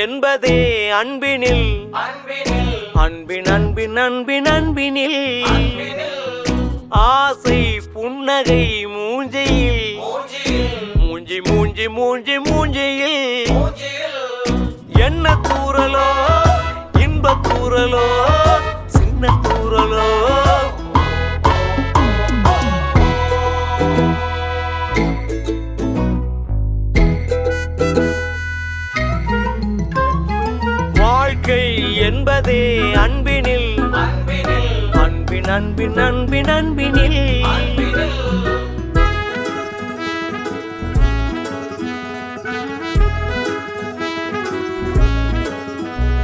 என்பதே அன்பினில் அன்பின் அன்பின் அன்பின் அன்பினில் ஆசை புன்னகை மூஞ்சையில் மூஞ்சி மூஞ்சி மூஞ்சி மூஞ்சியில் என்ன தூரலோ இன்ப தூரலோ சின்ன தூரலோ வாழ்க்கை என்பதே அன்பினில் அன்பின் அன்பின் அன்பின் அன்பினில்